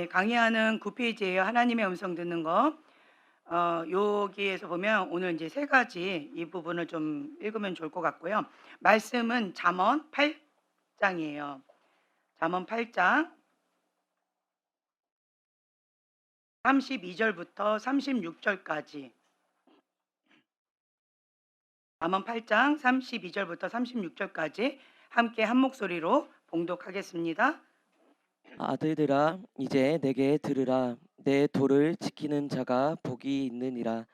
네, 강의하는 9페이지예요. 하나님의 음성 듣는 거. 여기에서 보면 오늘 이제 세 가지 이 부분을 좀 읽으면 좋을 것 같고요. 말씀은 잠언 8장이에요. 잠언 8장 32절부터 36절까지. 잠언 8장 32절부터 36절까지 함께 한 목소리로 봉독하겠습니다. 아들들아 이제 내게 들으라. 내 도를 지키는 자가 복이 있느니라.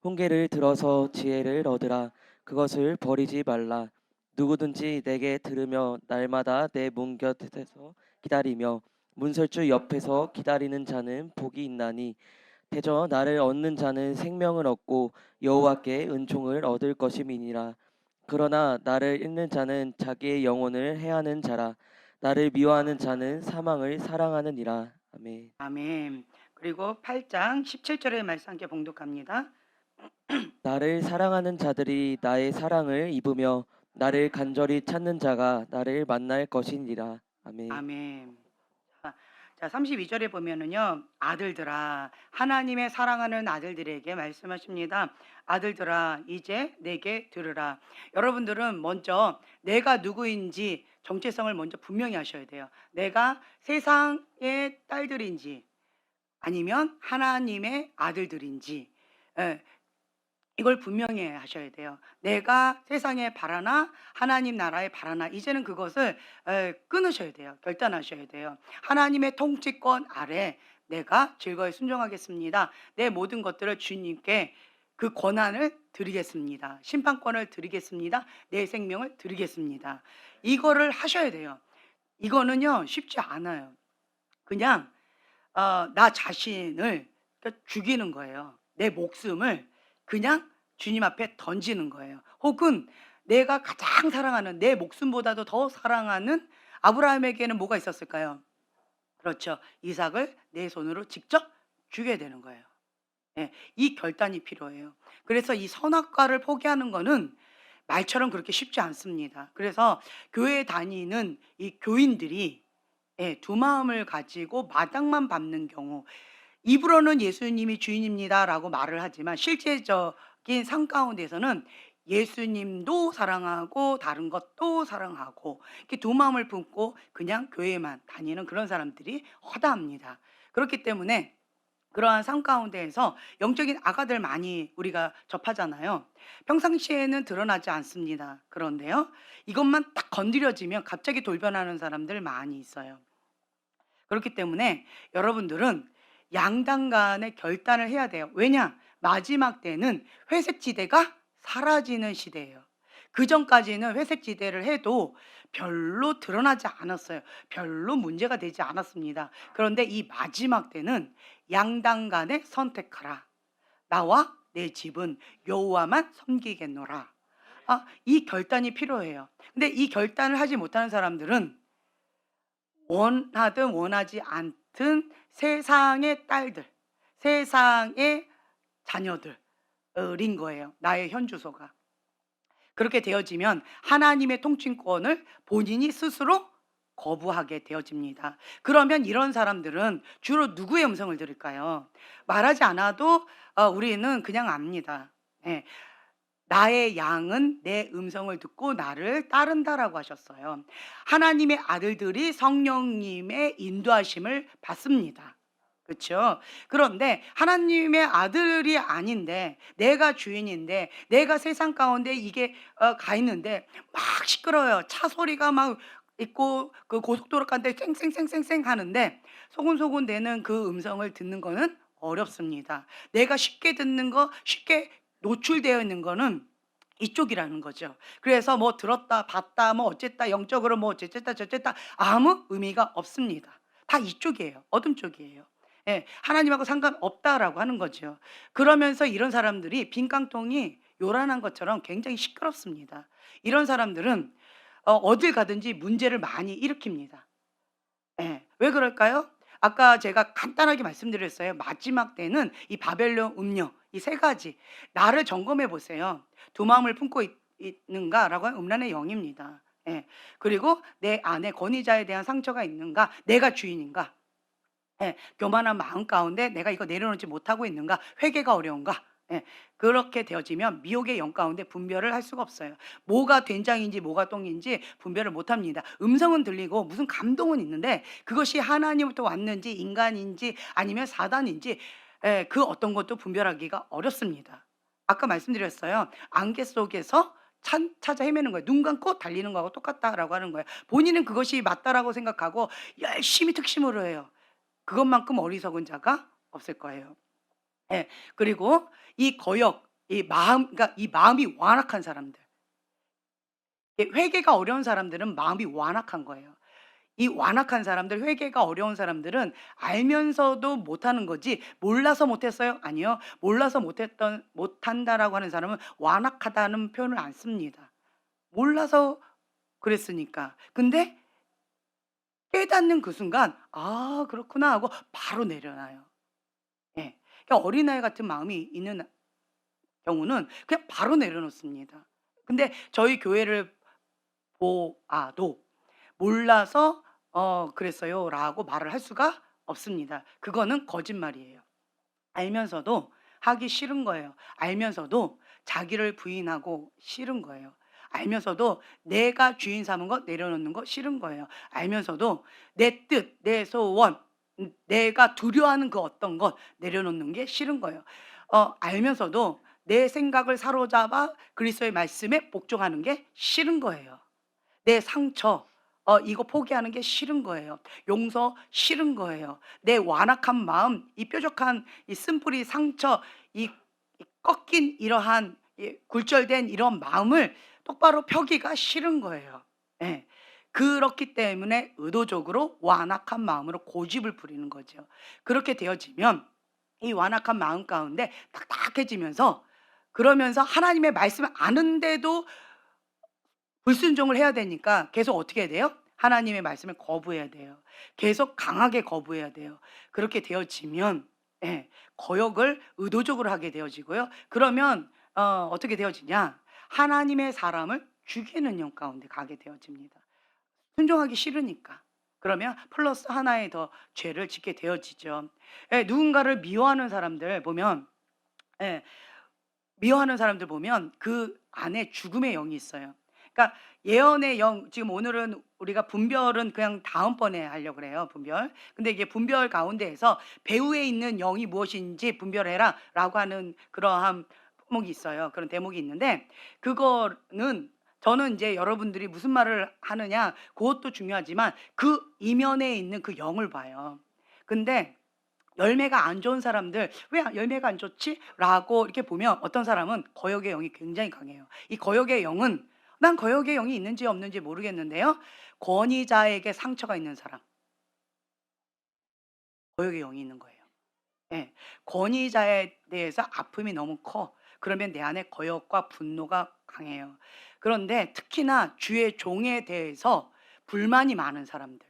훈계를 들어서 지혜를 얻으라. 그것을 버리지 말라. 누구든지 내게 들으며 날마다 내 문 곁에서 기다리며 문설주 옆에서 기다리는 자는 복이 있나니 대저 나를 얻는 자는 생명을 얻고 여호와께 은총을 얻을 것임이니라. 그러나 나를 잃는 자는 자기의 영혼을 해하는 자라. 나를 미워하는 자는 사망을 사랑하느니라. 아멘. 아멘. 그리고 8장 17절의 말씀 함께 봉독합니다. 나를 사랑하는 자들이 나의 사랑을 입으며 나를 간절히 찾는 자가 나를 만날 것이니라. 아멘. 아멘. 자, 32절에 보면은요, 아들들아, 하나님의 사랑하는 아들들에게 말씀하십니다. 아들들아, 이제 내게 들으라. 여러분들은 먼저 내가 누구인지 정체성을 먼저 분명히 하셔야 돼요. 내가 세상의 딸들인지 아니면 하나님의 아들들인지. 예, 이걸 분명히 하셔야 돼요. 내가 세상에 바라나 하나님 나라에 바라나 이제는 그것을 끊으셔야 돼요. 결단하셔야 돼요. 하나님의 통치권 아래 내가 즐거이 순종하겠습니다. 내 모든 것들을 주님께 그 권한을 드리겠습니다. 심판권을 드리겠습니다. 내 생명을 드리겠습니다. 이거를 하셔야 돼요. 이거는요 쉽지 않아요. 그냥 나 자신을 죽이는 거예요. 내 목숨을 그냥 주님 앞에 던지는 거예요. 혹은 내가 가장 사랑하는 내 목숨보다도 더 사랑하는 아브라함에게는 뭐가 있었을까요? 그렇죠. 이삭을 내 손으로 직접 주게 되는 거예요. 예, 이 결단이 필요해요. 그래서 이 선악과를 포기하는 거는 말처럼 그렇게 쉽지 않습니다. 그래서 교회 다니는 이 교인들이 두 마음을 가지고 마당만 밟는 경우, 입으로는 예수님이 주인입니다라고 말을 하지만 실제적인 삶 가운데서는 예수님도 사랑하고 다른 것도 사랑하고 이렇게 두 마음을 품고 그냥 교회만 다니는 그런 사람들이 허다합니다. 그렇기 때문에 그러한 삶 가운데에서 영적인 아가들 많이 우리가 접하잖아요. 평상시에는 드러나지 않습니다. 그런데요, 이것만 딱 건드려지면 갑자기 돌변하는 사람들 많이 있어요. 그렇기 때문에 여러분들은 양당 간의 결단을 해야 돼요. 왜냐? 마지막 때는 회색 지대가 사라지는 시대예요. 그 전까지는 회색 지대를 해도 별로 드러나지 않았어요. 별로 문제가 되지 않았습니다. 그런데 이 마지막 때는 양당 간에 선택하라. 나와 내 집은 여호와만 섬기겠노라. 이 결단이 필요해요. 근데 이 결단을 하지 못하는 사람들은 원하든 원하지 않든 세상의 딸들, 세상의 자녀들인 거예요. 나의 현주소가. 그렇게 되어지면 하나님의 통치권을 본인이 스스로 거부하게 되어집니다. 그러면 이런 사람들은 주로 누구의 음성을 들을까요? 말하지 않아도 우리는 그냥 압니다. 예. 나의 양은 내 음성을 듣고 나를 따른다라고 하셨어요. 하나님의 아들들이 성령님의 인도하심을 받습니다. 그렇죠? 그런데 하나님의 아들이 아닌데 내가 주인인데 내가 세상 가운데 이게 가 있는데 막 시끄러워요. 차 소리가 막 있고 그 고속도로 가는데 쌩쌩쌩쌩쌩 하는데 소곤소곤 되는 그 음성을 듣는 거는 어렵습니다. 내가 쉽게 듣는 거 쉽게 노출되어 있는 거는 이쪽이라는 거죠. 그래서 뭐 들었다 봤다 뭐 어쨌다 영적으로 뭐 어쨌다 저쨌다 아무 의미가 없습니다. 다 이쪽이에요. 어둠 쪽이에요. 예, 하나님하고 상관없다라고 하는 거죠. 그러면서 이런 사람들이 빈깡통이 요란한 것처럼 굉장히 시끄럽습니다. 이런 사람들은 어딜 가든지 문제를 많이 일으킵니다. 예. 왜 그럴까요? 아까 제가 간단하게 말씀드렸어요. 마지막 때는 이 바벨론 음료 이 세 가지 나를 점검해 보세요. 두 마음을 품고 있는가라고 하면 음란의 영입니다. 예. 그리고 내 안에 권위자에 대한 상처가 있는가? 내가 주인인가? 예. 교만한 마음 가운데 '내가 이거 내려놓지 못하고 있는가? 회개가 어려운가?' 예. 그렇게 되어지면 미혹의 영 가운데 분별을 할 수가 없어요. 뭐가 된장인지 뭐가 똥인지 분별을 못 합니다. 음성은 들리고 무슨 감동은 있는데 그것이 하나님부터 왔는지 인간인지 아니면 사단인지 그 어떤 것도 분별하기가 어렵습니다. 아까 말씀드렸어요. 안개 속에서 찾아 헤매는 거예요. 눈 감고 달리는 거하고 똑같다라고 하는 거예요. 본인은 그것이 맞다라고 생각하고 열심히 특심으로 해요. 그것만큼 어리석은 자가 없을 거예요. 예. 그리고 이 거역, 이 마음, 그러니까 이 마음이 완악한 사람들, 이 회개가 어려운 사람들은 마음이 완악한 거예요. 이 완악한 사람들, 회개가 어려운 사람들은 알면서도 못하는 거지 몰라서 못했어요? 아니요. 몰라서 못한다라고 하는 사람은 완악하다는 표현을 안 씁니다. 몰라서 그랬으니까. 근데 깨닫는 그 순간 '아 그렇구나.' 하고 바로 내려놔요. 예. 그러니까 어린아이 같은 마음이 있는 경우는 그냥 바로 내려놓습니다. 근데 저희 교회를 보아도 "몰라서 그랬어요."라고 말을 할 수가 없습니다. 그거는 거짓말이에요. 알면서도 하기 싫은 거예요. 알면서도 자기를 부인하고 싫은 거예요. 알면서도 내가 주인 삼은 것 내려놓는 거 싫은 거예요. 알면서도 내 뜻, 내 소원, 내가 두려워하는 그 어떤 것 내려놓는 게 싫은 거예요. 알면서도 내 생각을 사로잡아 그리스도의 말씀에 복종하는 게 싫은 거예요. 내 상처 이거 포기하는 게 싫은 거예요. 용서 싫은 거예요. 내 완악한 마음, 이 뾰족한 이 쓴뿌리 상처, 이 꺾인 이러한 이 굴절된 이런 마음을 똑바로 펴기가 싫은 거예요. 예. 그렇기 때문에 의도적으로 완악한 마음으로 고집을 부리는 거죠. 그렇게 되어지면 이 완악한 마음 가운데 딱딱해지면서 그러면서 하나님의 말씀을 아는데도 불순종을 해야 되니까 계속 어떻게 해야 돼요? 하나님의 말씀을 거부해야 돼요. 계속 강하게 거부해야 돼요. 그렇게 되어지면 예 거역을 의도적으로 하게 되어지고요. 그러면 어떻게 되어지냐? 하나님의 사람을 죽이는 영 가운데 가게 되어집니다. 순종하기 싫으니까. 그러면 플러스 하나의 더 죄를 짓게 되어지죠. 예 누군가를 미워하는 사람들 보면 예 미워하는 사람들 보면 그 안에 죽음의 영이 있어요. 그러니까 예언의 영 지금 오늘은 우리가 분별은 그냥 다음번에 하려고 그래요, 분별. 근데 이게 분별 가운데에서 "배후에 있는 영이 무엇인지 분별해라."라고 하는 그러한 품목이 있어요. 그런 대목이 있는데 그거는 저는 인제 여러분들이 무슨 말을 하느냐 그것도 중요하지만 그 이면에 있는 그 영을 봐요. 근데 열매가 안 좋은 사람들 '왜 열매가 안 좋지?'라고 이렇게 보면 어떤 사람은 거역의 영이 굉장히 강해요. 이 거역의 영은 난 거역의 영이 있는지 없는지 모르겠는데요. 권위자에게 상처가 있는 사람, 거역의 영이 있는 거예요. 예. 권위자에 대해서 아픔이 너무 커. 그러면 내 안에 거역과 분노가 강해요. 그런데 특히나 주의 종에 대해서 불만이 많은 사람들,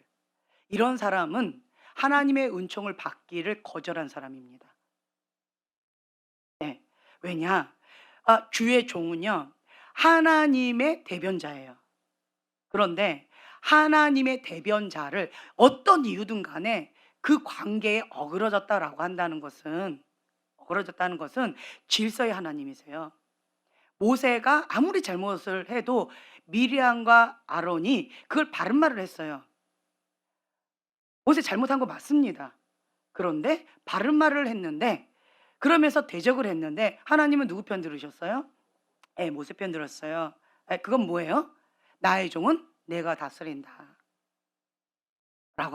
이런 사람은 하나님의 은총을 받기를 거절한 사람입니다. 예. 왜냐? 주의 종은요. 하나님의 대변자예요. 그런데 하나님의 대변자를 어떤 이유든 간에 그 관계에 어그러졌다는 것은 질서의 하나님이세요. 모세가 아무리 잘못을 해도 미리암과 아론이 그걸 바른 말을 했어요. 모세 잘못한 거 맞습니다. 그런데 바른 말을 했는데 그러면서 대적을 했는데 하나님은 누구 편 들으셨어요? 예 모세 편 들었어요. 예 그건 뭐예요? "나의 종은 내가 다스린다."라고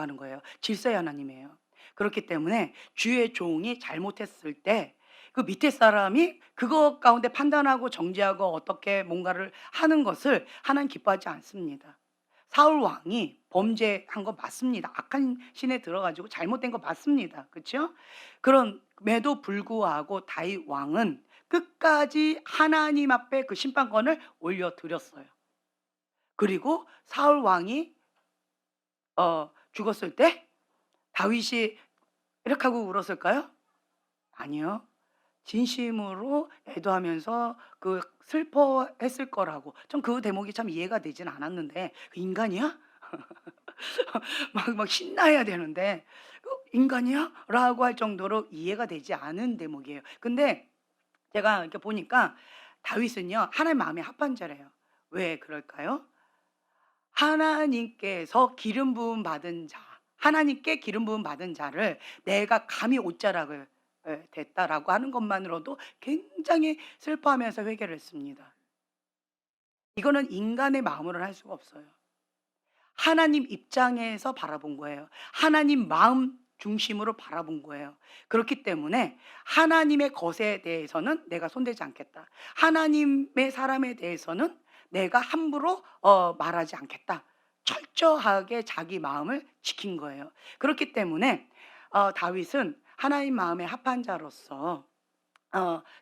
하는 거예요. 질서의 하나님이에요. 그렇기 때문에 주의 종이 잘못했을 때 그 밑에 사람이 그것 가운데 판단하고 정죄하고 어떻게 뭔가를 하는 것을 하나님 기뻐하지 않습니다. 사울 왕이 범죄한 거 맞습니다. 악한 신에 들어 가지고 잘못된 거 맞습니다. 그렇죠? 그럼에도 불구하고 다윗 왕은 끝까지 하나님 앞에 그 심판권을 올려 드렸어요. 그리고 사울 왕이 죽었을 때 다윗이 이렇게 하고 울었을까요? 아니요. 진심으로 애도하면서 그 슬퍼했을 거라고. 전 그 대목이 참 이해가 되진 않았는데 '그 인간이야?' 막 신나해야 되는데 인간이야? 라고 할 정도로 이해가 되지 않은 대목이에요. 근데 제가 이렇게 보니까 다윗은요, 하나님 마음에 합한 자래요. 왜 그럴까요? 하나님께서 기름 부음 받은 자, 하나님께 기름 부음 받은 자를 내가 감히 옷자락을 댔다라고 하는 것만으로도 굉장히 슬퍼하면서 회개를 했습니다. 이거는 인간의 마음으로는 할 수가 없어요. 하나님 입장에서 바라본 거예요. 하나님 마음 중심으로 바라본 거예요. 그렇기 때문에 하나님의 것에 대해서는 내가 손대지 않겠다. 하나님의 사람에 대해서는 내가 함부로 말하지 않겠다. 철저하게 자기 마음을 지킨 거예요. 그렇기 때문에 다윗은 하나님 마음에 합한 자로서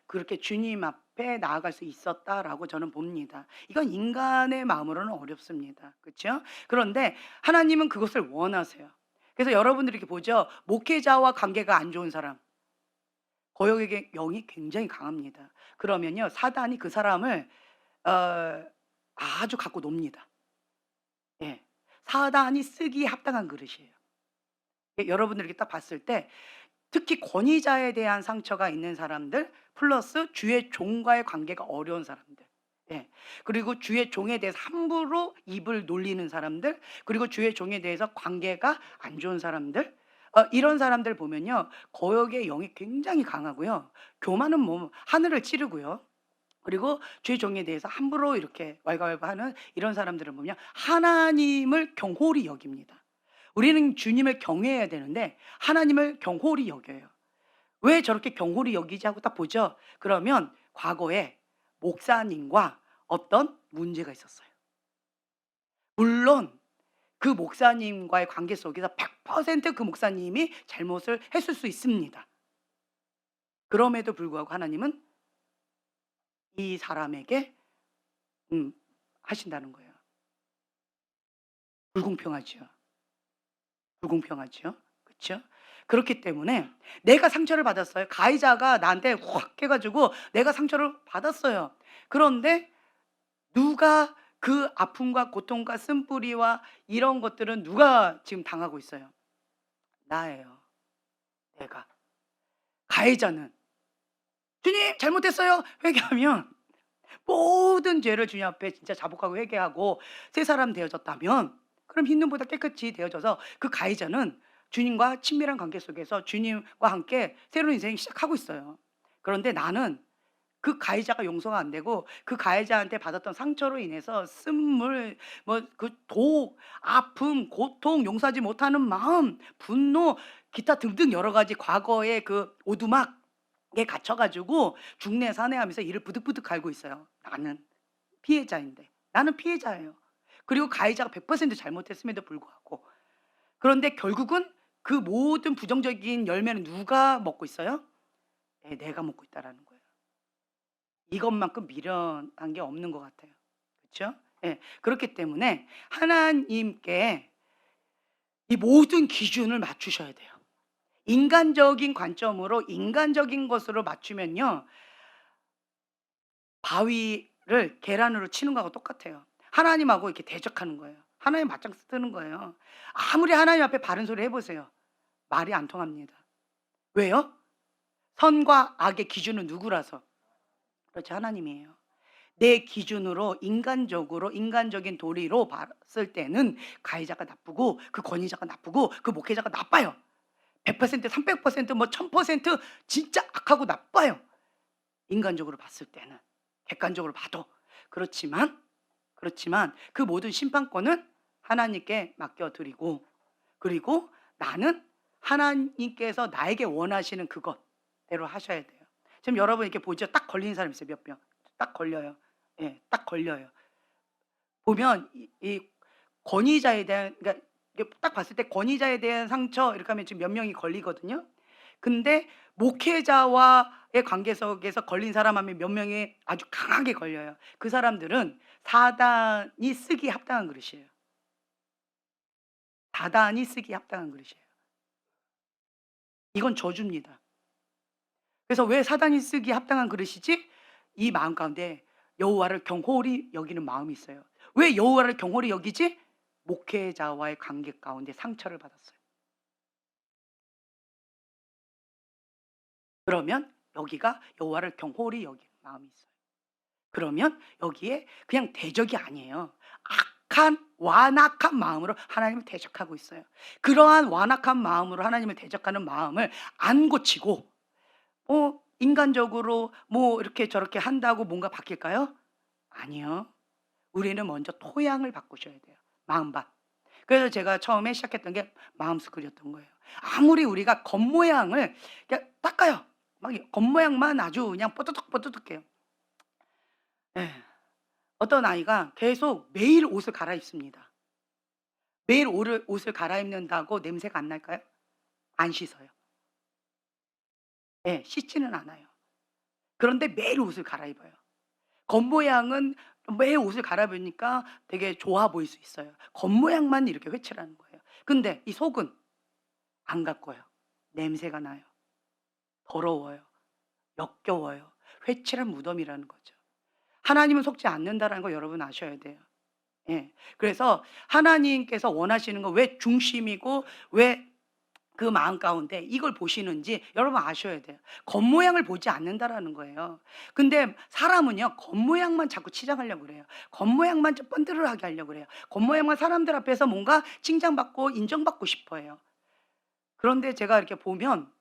그렇게 주님 앞에 나아갈 수 있었다라고 저는 봅니다. 이건 인간의 마음으로는 어렵습니다. 그렇죠? 그런데 하나님은 그것을 원하세요. 그래서 여러분들이 이렇게 보죠. 목회자와 관계가 안 좋은 사람, 거역에게 영이 굉장히 강합니다. 그러면요, 사단이 그 사람을 어, 아주 갖고 놉니다. 예, 사단이 쓰기에 합당한 그릇이에요. 예, 여러분들 이렇게 딱 봤을 때 특히 권위자에 대한 상처가 있는 사람들 플러스 주의 종과의 관계가 어려운 사람들. 예. 그리고 주의 종에 대해서 함부로 입을 놀리는 사람들, 그리고 주의 종에 대해서 관계가 안 좋은 사람들, 이런 사람들 보면요, 거역의 영이 굉장히 강하고요, 교만은 뭐 하늘을 찌르고요. 그리고 주의 종에 대해서 함부로 이렇게 왈가왈부하는 이런 사람들을 보면 하나님을 경홀히 여깁니다. 우리는 주님을 경외해야 되는데 하나님을 경홀히 여겨요. 왜 저렇게 경홀히 여기지 하고 딱 보죠. 그러면 과거에 목사님과 어떤 문제가 있었어요. 물론 그 목사님과의 관계 속에서 100%그 목사님이 잘못을 했을 수 있습니다. 그럼에도 불구하고 하나님은 이 사람에게 하신다는 거예요. 불공평하죠. 불공평하죠. 그렇죠? 그렇기 때문에 내가 상처를 받았어요. 가해자가 나한테 확 해가지고 내가 상처를 받았어요. 그런데 누가 그 아픔과 고통과 쓴뿌리와 이런 것들은 누가 지금 당하고 있어요? 나예요. 내가. 가해자는 주님 잘못했어요. 회개하면 모든 죄를 주님 앞에 진짜 자복하고 회개하고 새 사람 되어졌다면 그럼 흰눈보다 깨끗이 되어져서 그 가해자는 주님과 친밀한 관계 속에서 주님과 함께 새로운 인생을 시작하고 있어요. 그런데 나는 그 가해자가 용서가 안 되고 그 가해자한테 받았던 상처로 인해서 쓴물, 뭐 그 독, 아픔, 고통, 용서하지 못하는 마음, 분노, 기타 등등 여러 가지 과거의 그 오두막에 갇혀 가지고 중내산해하면서 이를 부득부득 갈고 있어요. 나는 피해자인데. 나는 피해자예요. 그리고 가해자가 100% 잘못했음에도 불구하고. 그런데 결국은 그 모든 부정적인 열매는 누가 먹고 있어요? 예, 내가 먹고 있다라는 거예요. 이것만큼 미련한 게 없는 것 같아요. 그렇죠? 예. 그렇기 때문에 하나님께 이 모든 기준을 맞추셔야 돼요. 인간적인 관점으로 인간적인 것으로 맞추면요, 바위를 계란으로 치는 거하고 똑같아요. 하나님하고 이렇게 대적하는 거예요. 하나님 맞짱 뜨는 거예요. 아무리 하나님 앞에 바른 소리 해보세요. 말이 안 통합니다. 왜요? 선과 악의 기준은 누구라서? 그렇지, 하나님이에요. 내 기준으로 인간적으로 인간적인 도리로 봤을 때는 가해자가 나쁘고 그 권위자가 나쁘고 그 목회자가 나빠요. 100% 300%뭐 1000% 진짜 악하고 나빠요. 인간적으로 봤을 때는 객관적으로 봐도 그렇지만 그 모든 심판권은 하나님께 맡겨드리고, 그리고 나는 하나님께서 나에게 원하시는 그것대로 하셔야 돼요. 지금 여러분 이렇게 보죠. 딱 걸린 사람 있어요. 몇 명. 딱 걸려요. 예, 딱 걸려요. 보면 이 권위자에 대한, 그러니까 이게 딱 봤을 때 권위자에 대한 상처 이렇게 하면 지금 몇 명이 걸리거든요. 근데 목회자와의 관계 속에서 걸린 사람 하면 몇 명이 아주 강하게 걸려요. 그 사람들은 사단이 쓰기에 합당한 그릇이에요. 사단이 쓰기에 합당한 그릇이에요. 이건 저주입니다. 그래서 왜 사단이 쓰기에 합당한 그릇이지? 이 마음 가운데 여호와를 경홀히 여기는 마음이 있어요. 왜 여호와를 경홀히 여기지? 목회자와의 관계 가운데 상처를 받았어요. 그러면 여기가 여호와를 경홀히 여기는 마음이 있어요. 그러면 여기에 그냥 대적이 아니에요. 악한 완악한 마음으로 하나님을 대적하고 있어요. 그러한 완악한 마음으로 하나님을 대적하는 마음을 안 고치고 인간적으로 뭐 이렇게 저렇게 한다고 뭔가 바뀔까요? 아니요. 우리는 먼저 토양을 바꾸셔야 돼요. 마음밭. 그래서 제가 처음에 시작했던 게 마음스쿨이었던 거예요. 아무리 우리가 겉모양을 그냥 닦아요. 막 겉모양만 아주 그냥 뽀드득뽀드득해요. 예. 어떤 아이가 계속 매일 옷을 갈아입습니다. 매일 옷을 갈아입는다고 냄새가 안 날까요? 안 씻어요. 예. 씻지는 않아요. 그런데 매일 옷을 갈아입어요. 겉모양은 매일 옷을 갈아입으니까 되게 좋아 보일 수 있어요. 겉모양만 이렇게 회칠하는 거예요. 근데 이 속은 안 가꿔요. 냄새가 나요. 더러워요. 역겨워요. 회칠한 무덤이라는 거죠. 하나님은 속지 않는다라는 거 여러분 아셔야 돼요. 예. 그래서 하나님께서 원하시는 거 왜 중심이고 왜 그 마음 가운데 이걸 보시는지 여러분 아셔야 돼요. 겉모양을 보지 않는다라는 거예요. 근데 사람은요, 겉모양만 자꾸 치장하려고 그래요. 겉모양만 좀 번들하게 하려고 그래요. 겉모양만 사람들 앞에서 뭔가 칭찬받고 인정받고 싶어 해요. 그런데 제가 이렇게 보면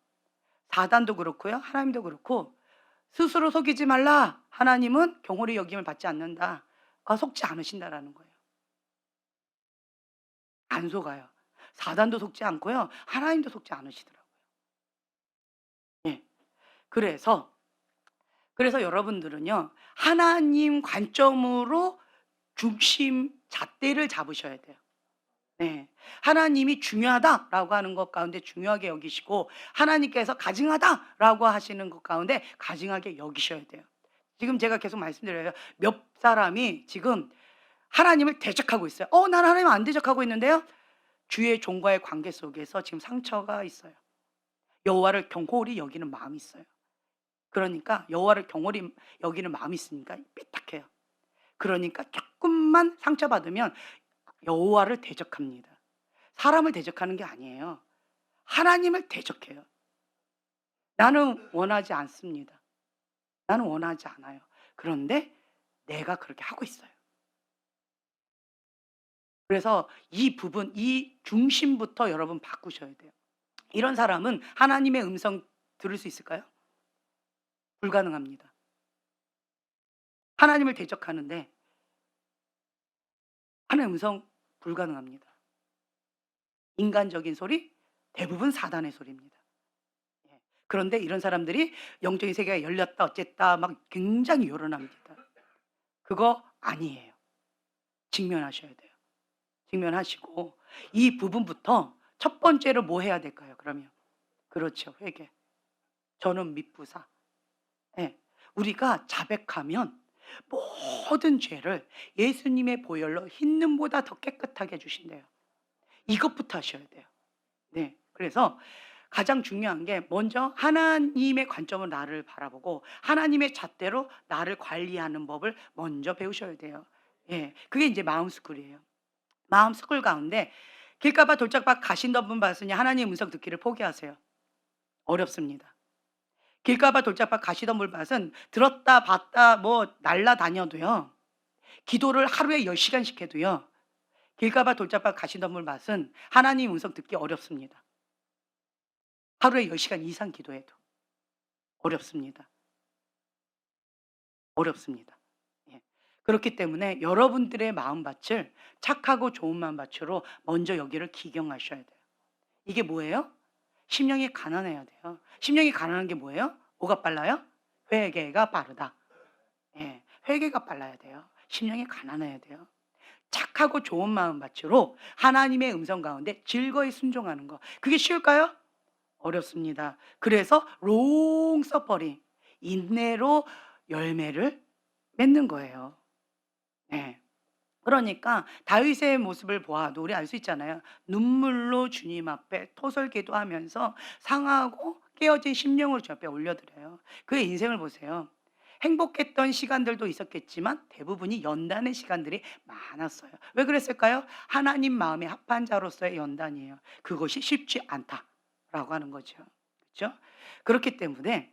사단도 그렇고요. 하나님도 그렇고 스스로 속이지 말라. 하나님은 경홀히 여김을 받지 않는다. 속지 않으신다라는 거예요. 안 속아요. 사단도 속지 않고요. 하나님도 속지 않으시더라고요. 예. 그래서 여러분들은요. 하나님 관점으로 중심 잣대를 잡으셔야 돼요. 네. 하나님이 중요하다라고 하는 것 가운데 중요하게 여기시고 하나님께서 가증하다라고 하시는 것 가운데 가증하게 여기셔야 돼요. 지금 제가 계속 말씀드려요. 몇 사람이 지금 하나님을 대적하고 있어요. 난 하나님 안 대적하고 있는데요. 주의 종과의 관계 속에서 지금 상처가 있어요. 여호와를 경홀히 여기는 마음이 있어요. 그러니까 여호와를 경홀히 여기는 마음이 있으니까 삐딱해요. 그러니까 조금만 상처받으면 여호와를 대적합니다. 사람을 대적하는 게 아니에요. 하나님을 대적해요. 나는 원하지 않습니다. 나는 원하지 않아요. 그런데 내가 그렇게 하고 있어요. 그래서 이 부분, 이 중심부터 여러분 바꾸셔야 돼요. 이런 사람은 하나님의 음성 들을 수 있을까요? 불가능합니다. 하나님을 대적하는데 하나님의 음성 불가능합니다. 인간적인 소리, 대부분 사단의 소리입니다. 예. 그런데 이런 사람들이 영적인 세계가 열렸다 어쨌다 막 굉장히 요란합니다. 그거 아니에요. 직면하셔야 돼요. 직면하시고 이 부분부터 첫 번째로 뭐 해야 될까요? 그러면 그렇죠. 회개. 저는 미쁘사. 예. 우리가 자백하면 모든 죄를 예수님의 보혈로 흰 눈보다 더 깨끗하게 해 주신대요. 이것부터 하셔야 돼요. 네. 그래서 가장 중요한 게 먼저 하나님의 관점으로 나를 바라보고 하나님의 잣대로 나를 관리하는 법을 먼저 배우셔야 돼요. 예. 그게 이제 마음스쿨이에요. 마음스쿨 가운데 길가봐 돌짝밭 가신던 분 봤으니 하나님의 음성 듣기를 포기하세요. 어렵습니다. 길가봐 돌짝밭 가시던 물밭은 들었다 봤다 뭐 날라다녀도요. 기도를 하루에 10시간씩 해도요. 길가봐 돌짝밭 가시던 물밭은 하나님 음성 듣기 어렵습니다. 하루에 10시간 이상 기도해도 어렵습니다. 어렵습니다. 예. 그렇기 때문에 여러분들의 마음밭을 착하고 좋은 마음밭으로 먼저 여기를 기경하셔야 돼요. 이게 뭐예요? 심령이 가난해야 돼요. 심령이 가난한 게 뭐예요? 뭐가 빨라요? 회개가 빠르다. 예. 회개가 빨라야 돼요. 심령이 가난해야 돼요. 착하고 좋은 마음밭으로 하나님의 음성 가운데 즐거이 순종하는 거. 그게 쉬울까요? 어렵습니다. 그래서 롱 서퍼링, 인내로 열매를 맺는 거예요. 네. 그러니까 다윗의 모습을 보아도 우리 알 수 있잖아요. 눈물로 주님 앞에 토설기도하면서 상하고 깨어진 심령으로 주 앞에 올려드려요. 그의 인생을 보세요. 행복했던 시간들도 있었겠지만 대부분이 연단의 시간들이 많았어요. 왜 그랬을까요? 하나님 마음에 합한 자로서의 연단이에요. 그것이 쉽지 않다라고 하는 거죠. 그렇죠? 그렇기 때문에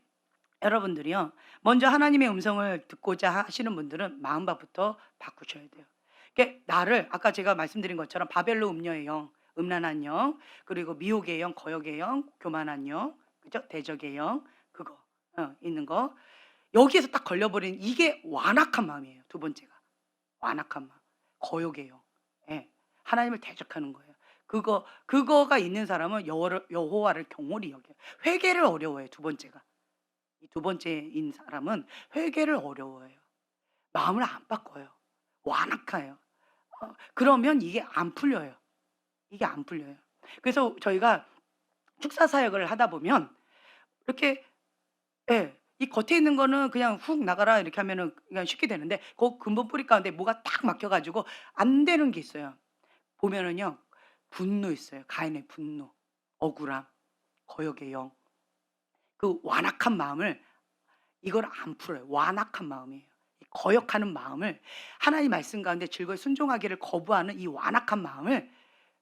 여러분들이요. 먼저 하나님의 음성을 듣고자 하시는 분들은 마음밭부터 바꾸셔야 돼요. 이게 나를 아까 제가 말씀드린 것처럼 바벨로 음녀의 영, 음란한 영, 그리고 미혹의 영, 거역의 영, 교만한 영, 그죠? 대적의 영, 그거 있는 거. 여기에서 딱 걸려버린 이게 완악한 마음이에요. 두 번째가 완악한 마음, 거역의 영. 예, 하나님을 대적하는 거예요. 그거가 있는 사람은 여호와를 경홀히 여겨요. 회개를 어려워해요. 두 번째가. 이 두 번째인 사람은 회개를 어려워해요. 마음을 안 바꿔요. 완악해요. 그러면 이게 안 풀려요. 이게 안 풀려요. 그래서 저희가 축사 사역을 하다 보면 이렇게 예. 이 겉에 있는 거는 그냥 "훅 나가라." 이렇게 하면은 그냥 쉽게 되는데 그 근본 뿌리 가운데 뭐가 딱 막혀 가지고 안 되는 게 있어요. 보면은요. 분노 있어요. 가인의 분노, 억울함, 거역의 영. 그 완악한 마음을 이걸 안 풀어요. 완악한 마음이에요. 이 거역하는 마음을 하나님 말씀 가운데 즐거이 순종하기를 거부하는 이 완악한 마음을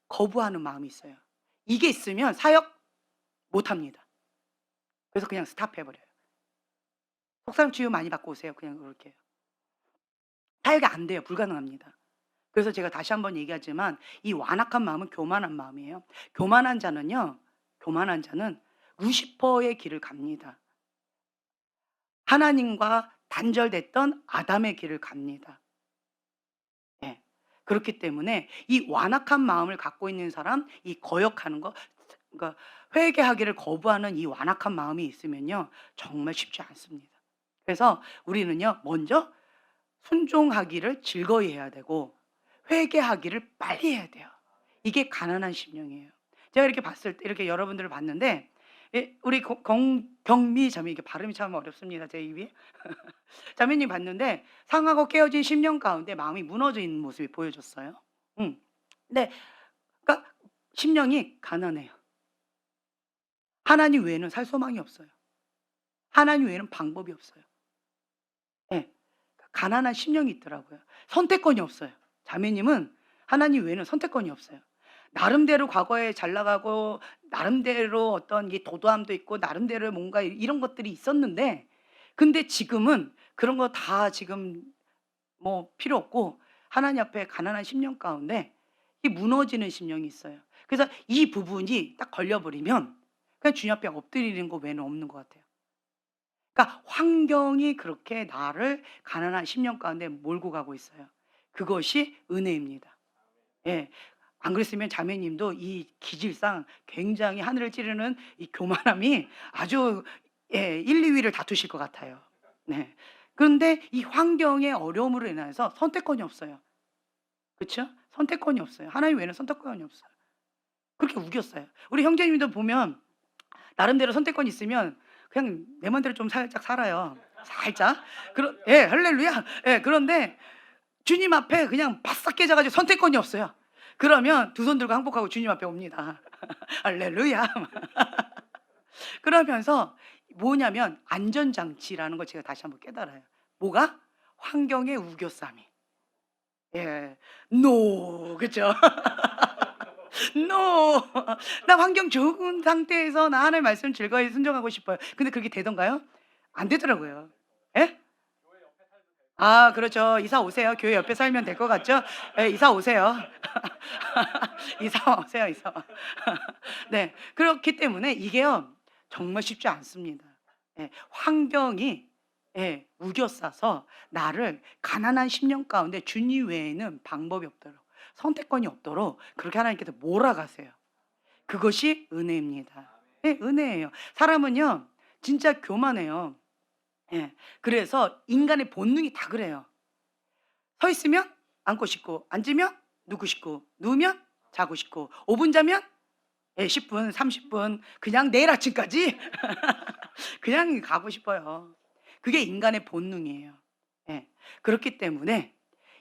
거부하는 마음이 있어요. 이게 있으면 사역 못 합니다. 그래서 그냥 스탑해 버려요. 속사람 치유 많이 받고 오세요. 그냥 그렇게 해요. 사역이 안 돼요. 불가능합니다. 그래서 제가 다시 한번 얘기하지만 이 완악한 마음은 교만한 마음이에요. 교만한 자는요. 교만한 자는 루시퍼의 길을 갑니다. 하나님과 단절됐던 아담의 길을 갑니다. 예. 그렇기 때문에 이 완악한 마음을 갖고 있는 사람, 이 거역하는 거, 그러니까 회개하기를 거부하는 이 완악한 마음이 있으면요. 정말 쉽지 않습니다. 그래서 우리는요. 먼저 순종하기를 즐거이 해야 되고 회개하기를 빨리 해야 돼요. 이게 가난한 심령이에요. 제가 이렇게 봤을 때 이렇게 여러분들을 봤는데 우리 경미 자매 이게 발음이 참 어렵습니다. 제 입이. 자매님 봤는데 상하고 깨어진 심령 가운데 마음이 무너져 있는 모습이 보여졌어요. 음. 근데 그러니까 심령이 가난해요. 하나님 외에는 살 소망이 없어요. 하나님 외에는 방법이 없어요. 예. 가난한 심령이 있더라고요. 선택권이 없어요. 자매님은 하나님 외에는 선택권이 없어요. 나름대로 과거에 잘 나가고 나름대로 어떤 이 도도함도 있고 나름대로 뭔가 이런 것들이 있었는데 근데 지금은 그런 거 다 지금 뭐 필요 없고 하나님 앞에 가난한 심령 가운데 이 무너지는 심령이 있어요. 그래서 이 부분이 딱 걸려 버리면 그냥 주님 앞에 엎드리는 거 외에는 없는 것 같아요. 그러니까 환경이 그렇게 나를 가난한 심령 가운데 몰고 가고 있어요. 그것이 은혜입니다. 예. 안 그랬으면 자매님도 이 기질상 굉장히 하늘을 찌르는 이 교만함이 아주 1-2 위를 다투실 것 같아요. 네. 그런데 이 환경의 어려움으로 인해서 선택권이 없어요. 그쵸? 선택권이 없어요. 하나님 외에는 선택권이 없어요. 그렇게 우겼어요. 우리 형제님도 보면 나름대로 선택권이 있으면 그냥 내 맘대로 좀 살짝 살아요. 살짝. 할렐루야. 그런데 주님 앞에 그냥 바싹 깨져 가지고 선택권이 없어요. 그러면 두 손 들고 항복하고 주님 앞에 옵니다. 할렐루야. 그러면서 뭐냐면 안전장치라는 걸 제가 다시 한번 깨달아요. 뭐가? 환경의 우겨쌈이. 예. 노. 그죠? 노. 나 환경 좋은 상태에서 나 하나님의 말씀 즐거이 순종하고 싶어요. 근데 그게 되던가요? 안 되더라고요. 예? 그렇죠. 이사 오세요. 교회 옆에 살면 될 것 같죠? 예, 이사 오세요. 이사 오세요, 이사 와. 네. 그렇기 때문에 이게요. 정말 쉽지 않습니다. 환경이 우겨싸서 나를 가난한 심령 가운데 주님 외에는 방법이 없도록 선택권이 없도록 그렇게 하나님께서 몰아가세요. 그것이 은혜입니다. 은혜예요. 사람은요. 진짜 교만해요. 그래서 인간의 본능이 다 그래요. 서 있으면 앉고 싶고 앉으면 눕고 싶고 누우면 자고 싶고 5분 자면 10 분, 30분 그냥 내일 아침까지 그냥 가고 싶어요. 그게 인간의 본능이에요. 예. 그렇기 때문에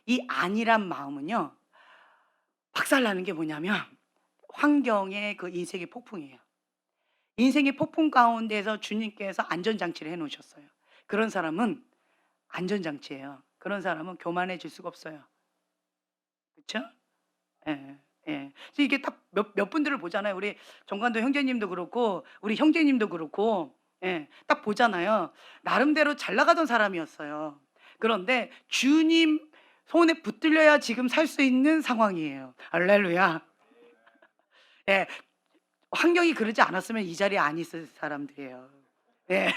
이 안일한 마음은요. 박살나는 게 뭐냐면 환경의 그 인생의 폭풍이에요. 인생의 폭풍 가운데서 주님께서 안전장치를 해 놓으셨어요. 그런 사람은 안전장치예요. 그런 사람은 교만해질 수가 없어요. 그쵸? 예. 예. 이게 딱 몇 분들을 보잖아요. 우리 정관도 형제님도 그렇고 우리 형제님도 그렇고 예. 딱 보잖아요. 나름대로 잘 나가던 사람이었어요. 그런데 주님 손에 붙들려야 지금 살 수 있는 상황이에요. 할렐루야. 예. 환경이 그러지 않았으면 이 자리에 안 있을 사람들이에요. 네.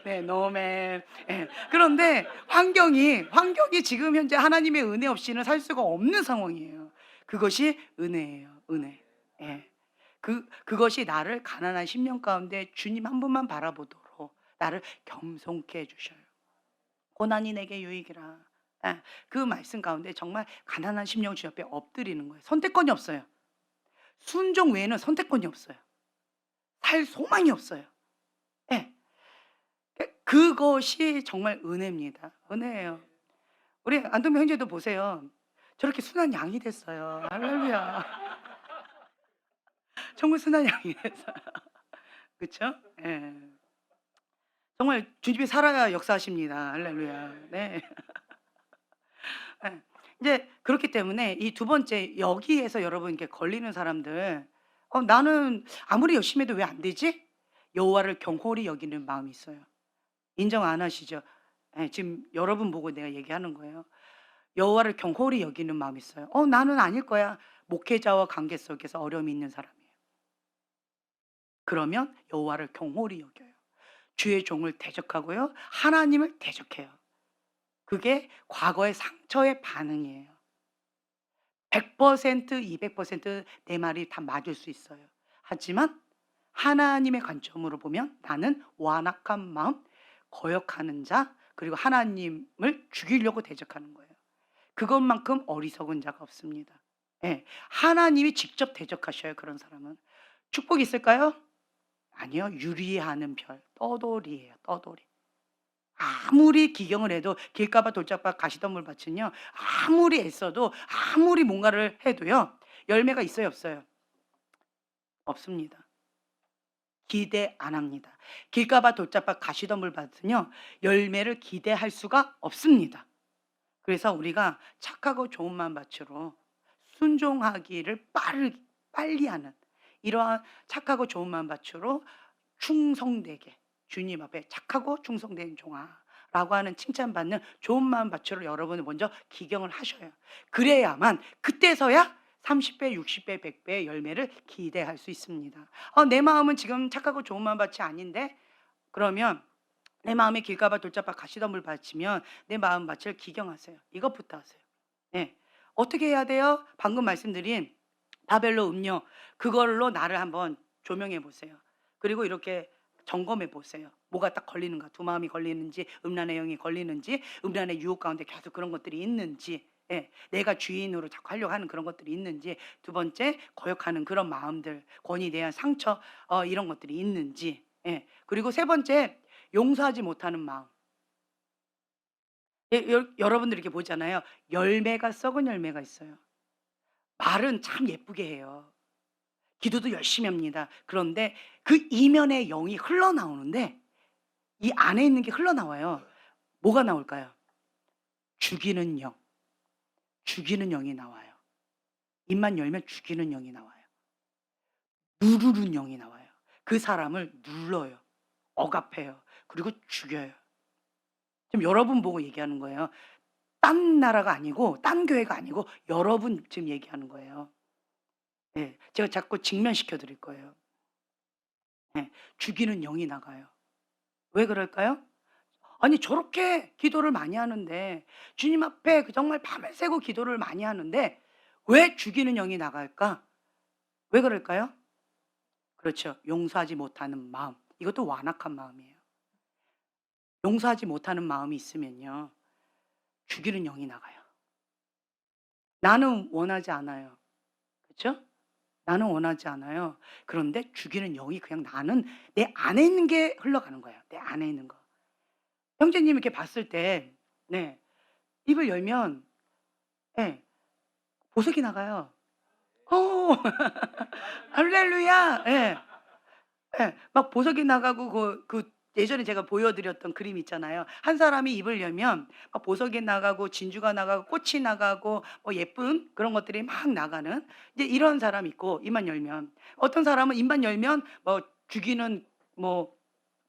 네. 노맨. 예. 그런데 환경이 지금 현재 하나님의 은혜 없이는 살 수가 없는 상황이에요. 그것이 은혜예요, 은혜. 예. 그것이 나를 가난한 심령 가운데 주님 한 분만 바라보도록 나를 겸손케 해 주셔요. 고난이 내게 유익이라. 예. 그 말씀 가운데 정말 가난한 심령 주 옆에 엎드리는 거예요. 선택권이 없어요. 순종 외에는 선택권이 없어요. 살 소망이 없어요. 예. 그것이 정말 은혜입니다. 은혜예요. 우리 안동명 형제도 보세요. 저렇게 순한 양이 됐어요. 할렐루야. 정말 순한 양이 됐어요. 그쵸? 예. 정말 주님이 살아야 역사하십니다. 할렐루야. 네. 예. 이제 그렇기 때문에 이 두 번째 여기에서 여러분 이렇게 걸리는 사람들 나는 아무리 열심히 해도 왜 안 되지? 여호와를 경홀히 여기는 마음이 있어요. 인정 안 하시죠? 예, 지금 여러분 보고 내가 얘기하는 거예요. 여호와를 경홀히 여기는 마음이 있어요. 나는 아닐 거야. 목회자와 관계 속에서 어려움이 있는 사람이에요. 그러면 여호와를 경홀히 여겨요. 주의 종을 대적하고요. 하나님을 대적해요. 그게 과거의 상처의 반응이에요. 100% 200%내 말이 다 맞을 수 있어요. 하지만 하나님의 관점으로 보면 나는 완악한 마음, 거역하는 자, 그리고 하나님을 죽이려고 대적하는 거예요. 그것만큼 어리석은 자가 없습니다. 예. 하나님이 직접 대적하셔요, 그런 사람은. 축복이 있을까요? 아니요. 유리하는 별, 떠돌이에요, 떠돌이. 아무리 기경을 해도 길가봐 돌짝밭 가시덤불 밭은요. 아무리 애써도 아무리 뭔가를 해도요. 열매가 있어요, 없어요? 없습니다. 기대 안 합니다. 길가봐 돌짝밭 가시덤불 밭은요. 열매를 기대할 수가 없습니다. 그래서 우리가 착하고 좋은 마음밭으로 순종하기를 빨리 하는 이러한 착하고 좋은 마음밭으로 충성되게 주님 앞에 착하고 충성된 종아라고 하는 칭찬받는 좋은 마음밭으로 여러분을 먼저 기경을 하셔요. 그래야만 그때서야 30배, 60배, 100배의 열매를 기대할 수 있습니다. 내 마음은 지금 착하고 좋은 마음밭이 아닌데 그러면 내 마음에 길가봐 돌짝밭 가시덤불 밭이면 내 마음밭을 기경하세요. 이것부터 하세요. 네. 어떻게 해야 돼요? 방금 말씀드린 바벨로 음료 그걸로 나를 한번 조명해 보세요. 그리고 이렇게 점검해 보세요. 뭐가 딱 걸리는가? 두 마음이 걸리는지, 음란의 영이 걸리는지, 음란의 유혹 가운데 계속 그런 것들이 있는지, 예, 내가 주인으로 자꾸 하려고 하는 그런 것들이 있는지, 두 번째 거역하는 그런 마음들, 권위에 대한 상처 이런 것들이 있는지, 예, 그리고 세 번째 용서하지 못하는 마음. 예, 여러분들 이렇게 보잖아요. 열매가 썩은 열매가 있어요. 말은 참 예쁘게 해요. 기도도 열심히 합니다. 그런데 그 이면의 영이 흘러나오는데 이 안에 있는 게 흘러나와요. 뭐가 나올까요? 죽이는 영. 죽이는 영이 나와요. 입만 열면 죽이는 영이 나와요. 누르는 영이 나와요. 그 사람을 눌러요. 억압해요. 그리고 죽여요. 지금 여러분 보고 얘기하는 거예요. 딴 나라가 아니고 딴 교회가 아니고 여러분 지금 얘기하는 거예요. 예. 제가 자꾸 직면시켜 드릴 거예요. 예. 죽이는 영이 나가요. 왜 그럴까요? 아니 저렇게 기도를 많이 하는데 주님 앞에 정말 밤을 새고 기도를 많이 하는데 왜 죽이는 영이 나갈까? 왜 그럴까요? 그렇죠. 용서하지 못하는 마음. 이것도 완악한 마음이에요. 용서하지 못하는 마음이 있으면요. 죽이는 영이 나가요. 나는 원하지 않아요. 그렇죠? 나는 원하지 않아요. 그런데 죽이는 영이 그냥 나는 내 안에 있는 게 흘러가는 거예요. 내 안에 있는 거. 형제님 이렇게 봤을 때 네. 입을 열면 예. 보석이 나가요. 어. 할렐루야. 예. 예. 막 보석이 나가고 예전에 제가 보여 드렸던 그림 있잖아요. 한 사람이 입을 열면 막 보석이 나가고 진주가 나가고 꽃이 나가고 뭐 예쁜 그런 것들이 막 나가는 이제 이런 사람이 있고 입만 열면. 어떤 사람은 입만 열면 뭐 죽이는 뭐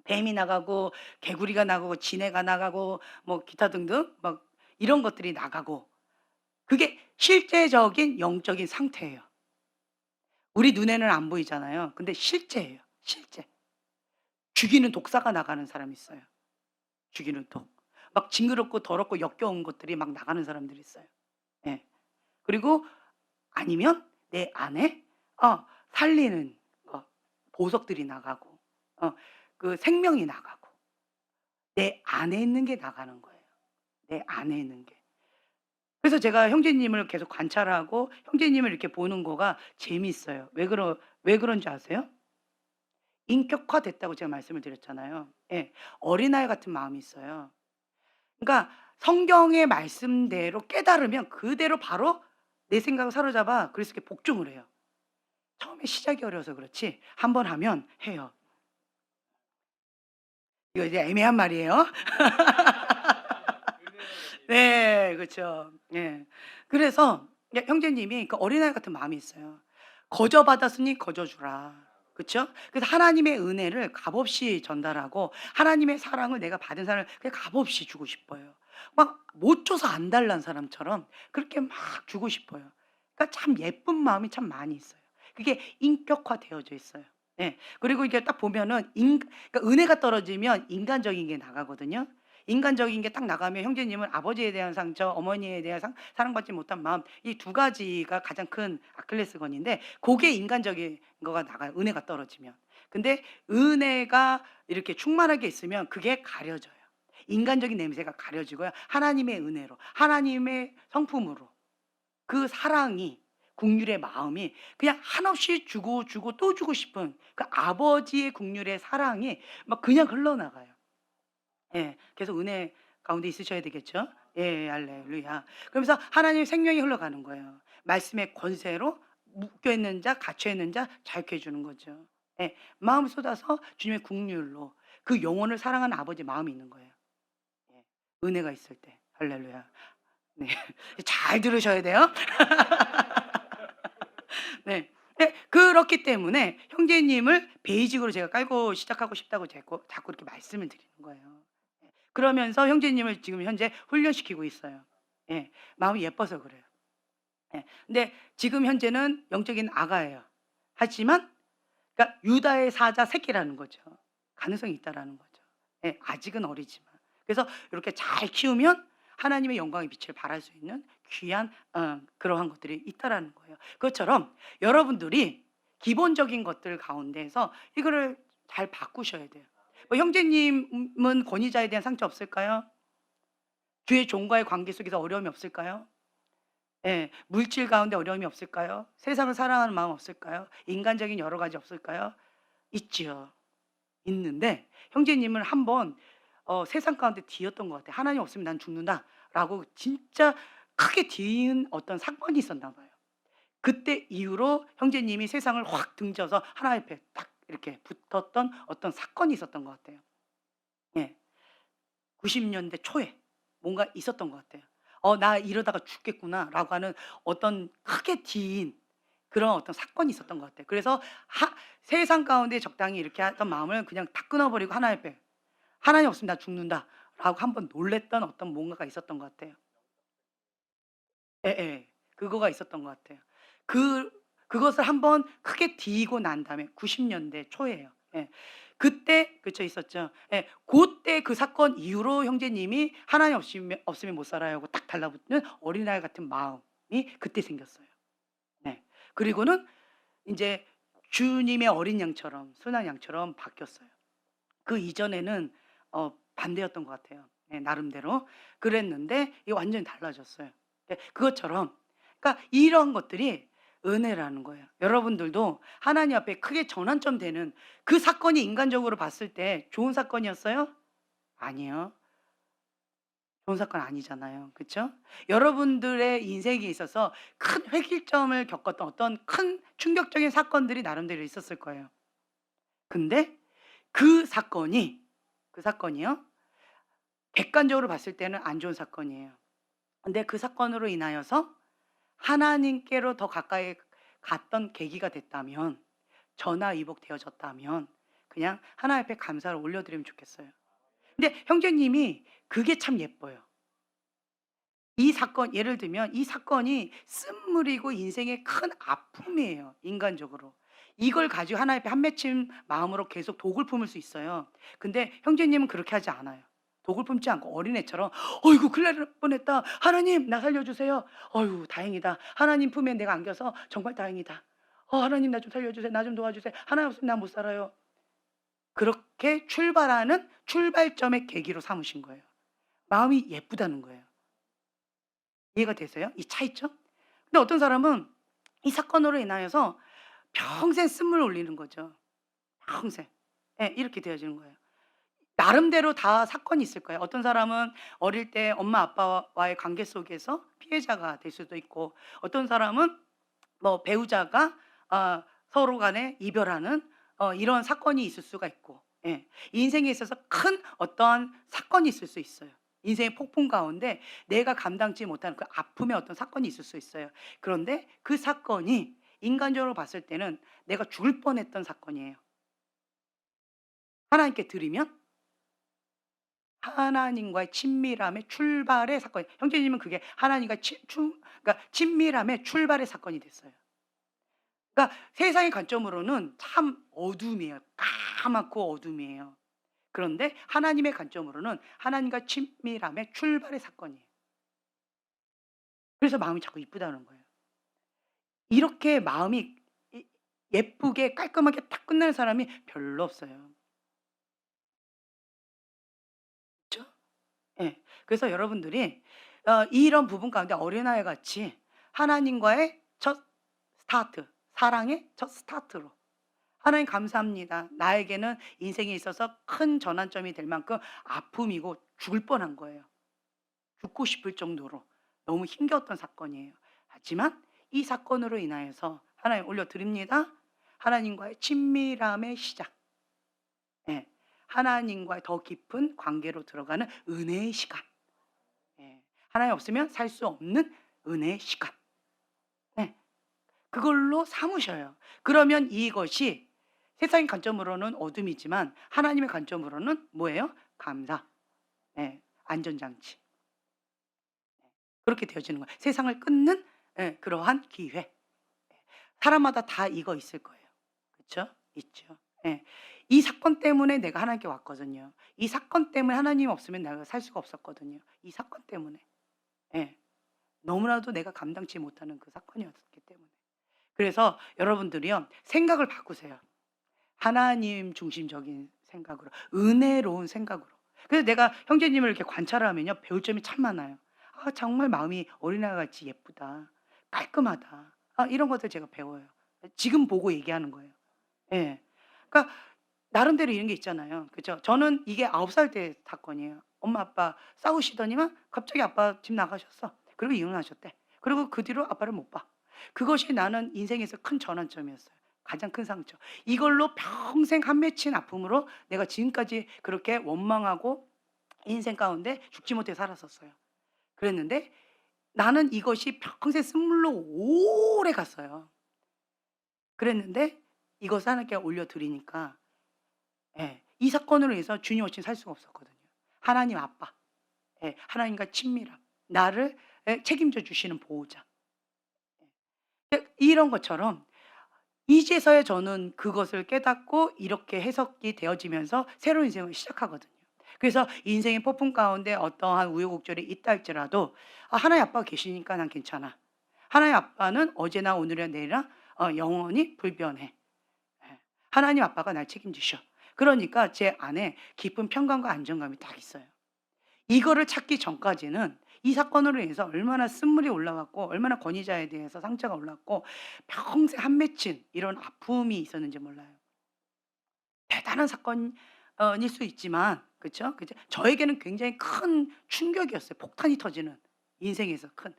뱀이 나가고 개구리가 나가고 지네가 나가고 뭐 기타 등등 막 이런 것들이 나가고 그게 실제적인 영적인 상태예요. 우리 눈에는 안 보이잖아요. 근데 실제예요. 실제. 죽이는 독사가 나가는 사람이 있어요. 죽이는 독. 막 징그럽고 더럽고 역겨운 것들이 막 나가는 사람들이 있어요. 예. 그리고 아니면 내 안에 살리는 보석들이 나가고 그 생명이 나가고 내 안에 있는 게 나가는 거예요. 내 안에 있는 게. 그래서 제가 형제님을 계속 관찰하고 형제님을 이렇게 보는 거가 재미있어요. 왜 그런지 아세요? 인격화됐다고 제가 말씀을 드렸잖아요. 예. 어린아이 같은 마음이 있어요. 그러니까 성경의 말씀대로 깨달으면 그대로 바로 내 생각을 사로잡아 그래서 이렇게 복종을 해요. 처음에 시작이 어려워서 그렇지 한 번 하면 해요. 이거 이제 애매한 말이에요. 네. 그렇죠. 예. 그래서 형제님이 그 어린아이 같은 마음이 있어요. 거저 받았으니 거저 주라. 그쵸? 그래서 하나님의 은혜를 값없이 전달하고 하나님의 사랑을 내가 받은 사람을 그냥 값없이 주고 싶어요. 막 못 줘서 안 달란 사람처럼 그렇게 막 주고 싶어요. 그러니까 참 예쁜 마음이 참 많이 있어요. 그게 인격화되어져 있어요. 예. 그리고 이게 딱 보면은 그러니까 은혜가 떨어지면 인간적인 게 나가거든요. 인간적인 게 딱 나가면 형제님은 아버지에 대한 상처, 어머니에 대한 사랑받지 못한 마음 이 두 가지가 가장 큰 아킬레스건인데 고게 인간적인 거가 나가요, 은혜가 떨어지면. 근데 은혜가 이렇게 충만하게 있으면 그게 가려져요. 인간적인 냄새가 가려지고요. 하나님의 은혜로, 하나님의 성품으로 그 사랑이 국률의 마음이 그냥 한없이 주고 주고 또 주고 싶은 그 아버지의 국률의 사랑이 막 그냥 흘러나가요. 예. 계속 은혜 가운데 있으셔야 되겠죠? 예. 할렐루야. 그러면서 하나님의 생명이 흘러가는 거예요. 말씀의 권세로 묶여 있는 자, 갇혀 있는 자 자유케 해 주는 거죠. 예. 마음을 쏟아서 주님의 국률로 그 영혼을 사랑하는 아버지의 마음이 있는 거예요. 예. 은혜가 있을 때. 할렐루야. 네. 잘 들으셔야 돼요. 네. 네. 그렇기 때문에 형제님을 베이직으로 제가 깔고 시작하고 싶다고 자꾸 이렇게 말씀을 드리는 거예요. 예. 그러면서 형제님을 지금 현재 훈련시키고 있어요. 예. 마음이 예뻐서 그래요. 예. 근데 지금 현재는 영적인 아가예요. 하지만 그러니까 유다의 사자 새끼라는 거죠. 가능성이 있다라는 거죠. 예. 아직은 어리지만. 그래서 이렇게 잘 키우면 하나님의 영광의 빛을 발할 수 있는 귀한 그러한 것들이 있다라는 거예요. 그것처럼 여러분들이 기본적인 것들 가운데에서 이거를 잘 바꾸셔야 돼요. 뭐 형제님은 권위자에 대한 상처 없을까요? 주의 종과의 관계 속에서 어려움이 없을까요? 예. 물질 가운데 어려움이 없을까요? 세상을 사랑하는 마음 없을까요? 인간적인 여러 가지 없을까요? 있지요. 있는데 형제님은 한번 세상 가운데 뒤였던 것 같아요. '하나님 없으면 난 죽는다.'라고 진짜 크게 뒤은 어떤 사건이 있었나 봐요. 그때 이후로 형제님이 세상을 확 등져서 하나님 앞에 딱 이렇게 붙었던 어떤 사건이 있었던 것 같아요. 예. 90 년대 초에 뭔가 있었던 것 같아요. '나 이러다가 죽겠구나.'라고 하는 어떤 크게 뒤인 그런 어떤 사건이 있었던 것 같아요. 그래서 세상 가운데 적당히 이렇게 하던 마음을 그냥 다 끊어 버리고 하나님 앞에 '하나님 없으면 나 죽는다.'라고 한번 놀랐던 어떤 뭔가가 있었던 것 같아요. 예예. 그거가 있었던 것 같아요. 그 그것을 한번 크게 뒤이고 난 다음에 90 년대 초예요. 예. 그때 그쵸 있었죠. 예. 고때 그 사건 이후로 형제님이 '하나님 없으면 못 살아요.' 하고 딱 달라붙는 어린아이 같은 마음이 그때 생겼어요. 네. 그리고는 인제 주님의 어린 양처럼 순한 양처럼 바뀌었어요. 그 이전에는 반대였던 것 같아요. 예 나름대로. 그랬는데 이게 완전히 달라졌어요. 예 그것처럼 그러니까 이런 것들이 은혜라는 거예요. 여러분들도 하나님 앞에 크게 전환점 되는 그 사건이 인간적으로 봤을 때 좋은 사건이었어요? 아니에요. 좋은 사건 아니잖아요. 그쵸? 여러분들의 인생에 있어서 큰 획일점을 겪었던 어떤 큰 충격적인 사건들이 나름대로 있었을 거예요. 근데 그 사건이 그 사건이요. 객관적으로 봤을 때는 안 좋은 사건이에요. 근데 그 사건으로 인하여서 하나님께로 더 가까이 갔던 계기가 됐다면 전화위복되어졌다면 그냥 하나님 앞에 감사를 올려드리면 좋겠어요. 근데 형제님이 그게 참 예뻐요. 이 사건 예를 들면 이 사건이 쓴물이고 인생의 큰 아픔이에요, 인간적으로. 이걸 가지고 하나님 앞에 한 맺힌 마음으로 계속 독을 품을 수 있어요. 근데 형제님은 그렇게 하지 않아요. 독을 품지 않고 어린애처럼 "어이구 큰일 날 뻔했다. 하나님 나 살려 주세요. 어유 다행이다. 하나님 품에 내가 안겨서 정말 다행이다. 하나님 나 좀 살려 주세요. 나 좀 도와주세요. 하나님 없으면 나 못 살아요." 그렇게 출발하는 출발점의 계기로 삼으신 거예요. 마음이 예쁘다는 거예요. 이해가 되세요? 이 차이점? 근데 어떤 사람은 이 사건으로 인하여서 평생 쓴물 올리는 거죠. 평생. 예, 이렇게 되어지는 거예요. 나름대로 다 사건이 있을 거예요. 어떤 사람은 어릴 때 엄마 아빠와의 관계 속에서 피해자가 될 수도 있고, 어떤 사람은 뭐 배우자가 서로 간에 이별하는 이런 사건이 있을 수가 있고, 예. 인생에 있어서 큰 어떠한 사건이 있을 수 있어요. 인생의 폭풍 가운데 내가 감당치 못하는 그 아픔의 어떤 사건이 있을 수 있어요. 그런데 그 사건이 인간적으로 봤을 때는 내가 죽을 뻔했던 사건이에요. 하나님께 드리면 하나님과의 친밀함의 출발의 사건. 형제님은 그게 하나님과 그러니까 친밀함의 출발의 사건이 됐어요. 그러니까 세상의 관점으로는 참 어둠이에요. 까맣고 어둠이에요. 그런데 하나님의 관점으로는 하나님과 친밀함의 출발의 사건이에요. 그래서 마음이 자꾸 이쁘다는 거예요. 이렇게 마음이 예쁘게 깔끔하게 딱 끝나는 사람이 별로 없어요. 그죠? 예. 그래서 여러분들이 이런 부분 가운데 어린아이 같이 하나님과의 첫 스타트, 사랑의 첫 스타트로 "하나님 감사합니다. 나에게는 인생에 있어서 큰 전환점이 될 만큼 아픔이고 죽을 뻔한 거예요. 죽고 싶을 정도로 너무 힘겨웠던 사건이에요. 하지만 이 사건으로 인하여서 하나님 올려드립니다. 하나님과의 친밀함의 시작. 예. 하나님과의 더 깊은 관계로 들어가는 은혜의 시간. 예. 하나님 없으면 살 수 없는 은혜의 시간. 예. 그걸로 삼으셔요. 그러면 이것이 세상의 관점으로는 어둠이지만 하나님의 관점으로는 뭐예요? 감사. 예. 안전장치. 그렇게 되어지는 거예요. 세상을 끊는 예, 그러한 기회. 예. 사람마다 다 이거 있을 거예요. 그쵸? 있죠. 예. 이 사건 때문에 내가 하나님께 왔거든요. 이 사건 때문에 하나님 없으면 내가 살 수가 없었거든요. 이 사건 때문에. 예. 너무나도 내가 감당치 못하는 그 사건이었기 때문에. 그래서 여러분들이요. 생각을 바꾸세요. 하나님 중심적인 생각으로, 은혜로운 생각으로. 그래서 내가 형제님을 이렇게 관찰을 하면요. 배울 점이 참 많아요. 정말 마음이 어린아이같이 예쁘다. 깔끔하다. 이런 것들 제가 배워요. 지금 보고 얘기하는 거예요. 예. 그러니까 나름대로 이런 게 있잖아요. 그죠? 저는 이게 9살 때 사건이에요. 엄마 아빠 싸우시더니만 갑자기 아빠 집 나가셨어. 그리고 이혼하셨대. 그리고 그 뒤로 아빠를 못 봐. 그것이 나는 인생에서 큰 전환점이었어요. 가장 큰 상처. 이걸로 평생 한 맺힌 아픔으로 내가 지금까지 그렇게 원망하고 인생 가운데 죽지 못해 살았었어요. 그랬는데 나는 이것이 평생 쓴물로 오래 갔어요. 그랬는데 이것을 하나님께 올려드리니까 예, 이 사건으로 인해서 주님 없이 살 수가 없었거든요. 하나님 아빠, 예, 하나님과 친밀함, 나를 책임져 주시는 보호자. 이런 것처럼 이제서야 저는 그것을 깨닫고 이렇게 해석이 되어지면서 새로운 인생을 시작하거든요. 그래서 인생의 폭풍 가운데 어떠한 우여곡절이 있다 할지라도 하나님 아빠가 계시니까 난 괜찮아. 하나님 아빠는 어제나 오늘이나 내일이나 영원히 불변해. 예. 하나님 아빠가 날 책임지셔. 그러니까 제 안에 깊은 평강과 안정감이 딱 있어요. 이거를 찾기 전까지는 이 사건으로 인해서 얼마나 쓴물이 올라왔고 얼마나 권위자에 대해서 상처가 올랐고 평생 한 맺힌 이런 아픔이 있었는지 몰라요. 대단한 사건 일수 있지만 그쵸? 그죠? 저에게는 굉장히 큰 충격이었어요. 폭탄이 터지는 인생에서 큰.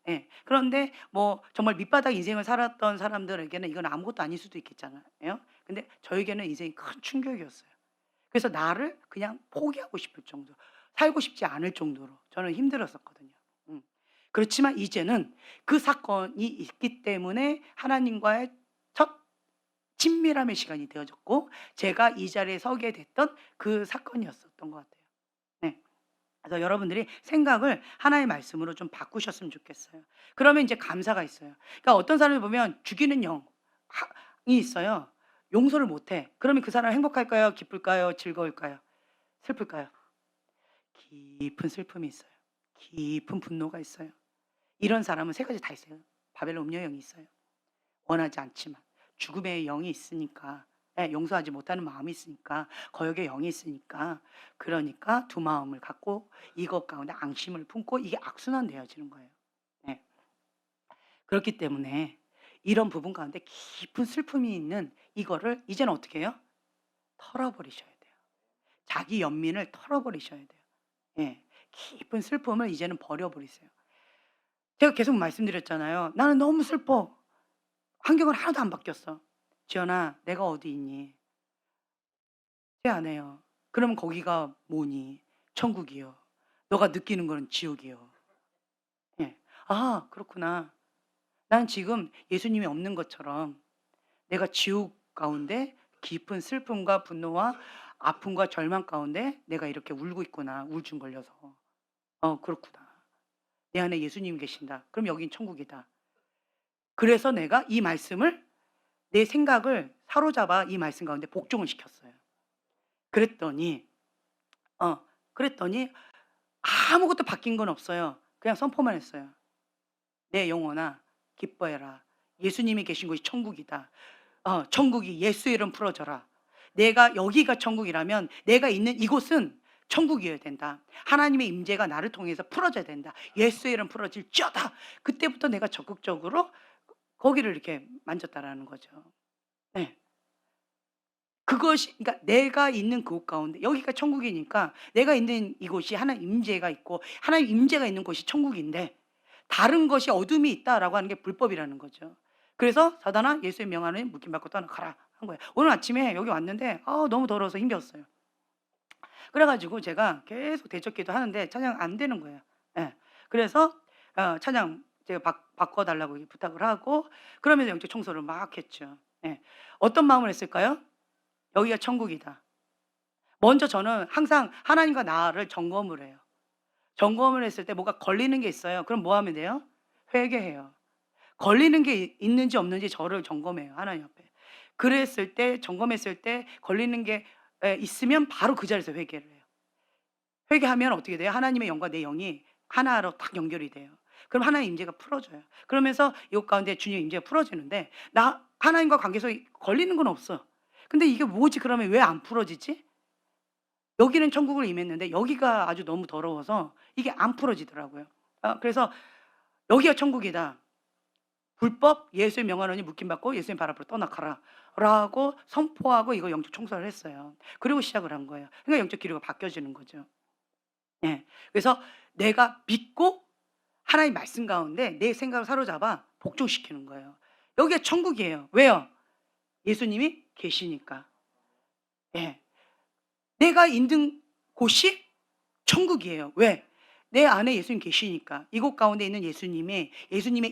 예. 그런데 뭐 정말 밑바닥 인생을 살았던 사람들에게는 이건 아무것도 아닐 수도 있겠잖아요. 근데 저에게는 인생이 큰 충격이었어요. 그래서 나를 그냥 포기하고 싶을 정도, 살고 싶지 않을 정도로 저는 힘들었었거든요. 음. 그렇지만 이제는 그 사건이 있기 때문에 하나님과의 첫 친밀함의 시간이 되어졌고 제가 이 자리에 서게 됐던 그 사건이었었던 것 같아요. 네. 그래서 여러분들이 생각을 하나의 말씀으로 좀 바꾸셨으면 좋겠어요. 그러면 이제 감사가 있어요. 그러니까 어떤 사람을 보면 죽이는 영이 있어요. 용서를 못 해. 그러면 그 사람 행복할까요? 기쁠까요? 즐거울까요? 슬플까요? 깊은 슬픔이 있어요. 깊은 분노가 있어요. 이런 사람은 세 가지 다 있어요. 바벨론 음녀 영이 있어요. 원하지 않지만 죽음의 영이 있으니까, 예, 용서하지 못하는 마음이 있으니까, 거역의 영이 있으니까, 그러니까 두 마음을 갖고 이것 가운데 앙심을 품고 이게 악순환되어지는 거예요. 예. 그렇기 때문에 이런 부분 가운데 깊은 슬픔이 있는 이거를 이제는 어떻게 해요? 털어버리셔야 돼요. 자기 연민을 털어버리셔야 돼요. 예. 깊은 슬픔을 이제는 버려버리세요. 제가 계속 말씀드렸잖아요. 나는 너무 슬퍼. 환경은 하나도 안 바뀌었어. 지연아, 내가 어디 있니? 왜 안 해요? 그러면 거기가 뭐니? 천국이요. 너가 느끼는 거는 지옥이요. 예. 아, 그렇구나. 난 지금 예수님이 없는 것처럼 내가 지옥 가운데 깊은 슬픔과 분노와 아픔과 절망 가운데 내가 이렇게 울고 있구나. 우울증 걸려서. 그렇구나. 내 안에 예수님이 계신다. 그럼 여긴 천국이다. 그래서 내가 이 말씀을 내 생각을 사로잡아 이 말씀 가운데 복종을 시켰어요. 그랬더니 어 그랬더니 아무것도 바뀐 건 없어요. 그냥 선포만 했어요. "내 영혼아 기뻐해라. 예수님이 계신 곳이 천국이다. 천국이 예수의 이름 풀어져라. 내가 여기가 천국이라면 내가 있는 이곳은 천국이어야 된다. 하나님의 임재가 나를 통해서 풀어져야 된다. 예수의 이름 풀어질지어다." 그때부터 내가 적극적으로 거기를 이렇게 만졌다라는 거죠. 네. 그것이 그러니까 내가 있는 그곳 가운데 여기가 천국이니까 내가 있는 이곳이 하나님 임재가 있고 하나님 임재가 있는 곳이 천국인데 다른 것이 어둠이 있다라고 하는 게 불법이라는 거죠. 그래서 사단아 예수의 명하는 묶임 받고 떠나가라 한 거예요. 오늘 아침에 여기 왔는데 너무 더러워서 힘들었어요. 그래 가지고 제가 계속 대적기도 하는데 찬양 안 되는 거예요. 예. 그래서 찬양 제가 바꿔 달라고 부탁을 하고 그러면서 영적 청소를 막 했죠. 예. 어떤 마음을 했을까요? 여기가 천국이다. 먼저 저는 항상 하나님과 나를 점검을 해요. 점검을 했을 때 뭐가 걸리는 게 있어요. 그럼 뭐 하면 돼요? 회개해요. 걸리는 게 있는지 없는지 저를 점검해요, 하나님 앞에. 그랬을 때 점검했을 때 걸리는 게 있으면 바로 그 자리에서 회개를 해요. 회개하면 어떻게 돼요? 하나님의 영과 내 영이 하나로 딱 연결이 돼요. 그럼 하나님의 임재가 풀어져요. 그러면서 이것 가운데 주님의 임재가 풀어지는데 나 하나님과 관계에서 걸리는 건 없어. 근데 이게 뭐지? 그러면 왜 안 풀어지지? 여기는 천국을 임했는데 여기가 아주 너무 더러워서 이게 안 풀어지더라고요. 그래서 "여기가 천국이다. 불법 예수의 명하노니 묶임 받고 예수님 발 앞으로 떠나가라." 라고 선포하고 이거 영적 청소를 했어요. 그리고 시작을 한 거예요. 그러니까 영적 기류가 바뀌어지는 거죠. 예. 그래서 내가 믿고 하나님 말씀 가운데 내 생각을 사로잡아 복종시키는 거예요. 여기가 천국이에요. 왜요? 예수님이 계시니까. 예. 내가 있는 곳이 천국이에요. 왜? 내 안에 예수님 계시니까. 이곳 가운데 있는 예수님의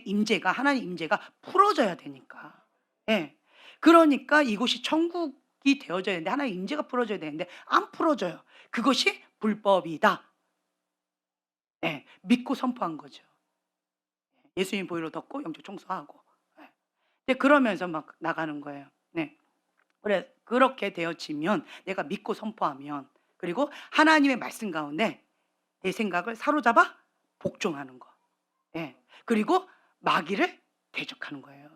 임재가 하나님 임재가 풀어져야 되니까. 예. 그러니까 이곳이 천국이 되어져야 되는데 하나님 임재가 풀어져야 되는데 안 풀어져요. 그것이 불법이다. 예. 믿고 선포한 거죠. 예수님 보혈로 덮고 영적 청소하고. 예. 이제 그러면서 막 나가는 거예요. 네. 그렇게 되어지면 내가 믿고 선포하면 그리고 하나님의 말씀 가운데 내 생각을 사로잡아 복종하는 거. 예. 그리고 마귀를 대적하는 거예요.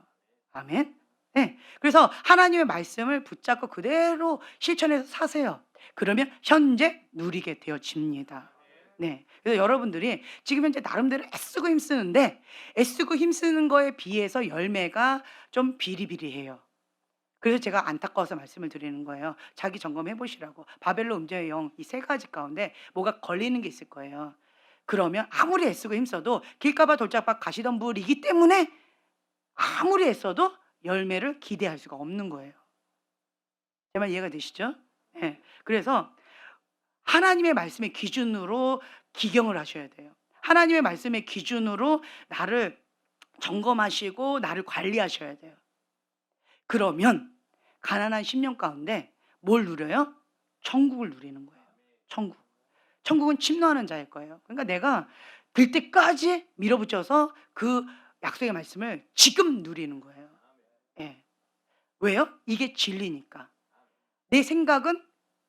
아멘. 네. 그래서 하나님의 말씀을 붙잡고 그대로 실천해서 사세요. 그러면 현재 누리게 되어집니다. 네. 그래서 여러분들이 지금 현재 나름대로 애쓰고 힘쓰는데 애쓰고 힘쓰는 거에 비해서 열매가 좀 비리비리해요. 그래서 제가 안타까워서 말씀을 드리는 거예요. 자기 점검해 보시라고. 바벨론 음저의 영 이 세 가지 가운데 뭐가 걸리는 게 있을 거예요. 그러면 아무리 애쓰고 힘써도 길가봐 돌짝밭 가시덤불이기 때문에 아무리 애써도 열매를 기대할 수가 없는 거예요. 제 말 이해가 되시죠? 예. 그래서 하나님의 말씀의 기준으로 기경을 하셔야 돼요. 하나님의 말씀의 기준으로 나를 점검하시고 나를 관리하셔야 돼요. 그러면 가난한 10년 가운데 뭘 누려요? 천국을 누리는 거예요. 천국. 천국은 침노하는 자일 거예요. 그러니까 내가 될 때까지 밀어붙여서 그 약속의 말씀을 지금 누리는 거예요. 예. 왜요? 이게 진리니까. 내 생각은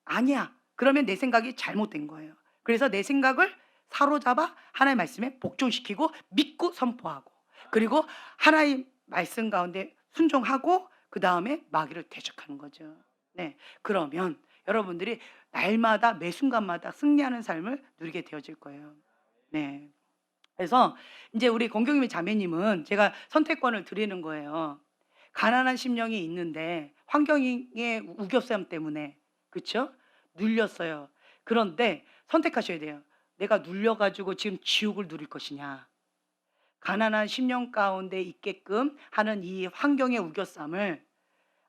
아니야. 그러면 내 생각이 잘못된 거예요. 그래서 내 생각을 사로잡아 하나님의 말씀에 복종시키고 믿고 선포하고, 그리고 하나님 말씀 가운데 순종하고 그다음에 마귀를 대적하는 거죠. 네. 그러면 여러분들이 날마다 매 순간마다 승리하는 삶을 누리게 되어질 거예요. 네. 그래서 이제 우리 공경님의 자매님은 제가 선택권을 드리는 거예요. 가난한 심령이 있는데 환경의 우겨쌈 때문에, 그쵸? 눌렸어요. 그런데 선택하셔야 돼요. 내가 눌려 가지고 지금 지옥을 누릴 것이냐, 가난한 심령 가운데 있게끔 하는 이 환경의 우겨쌈을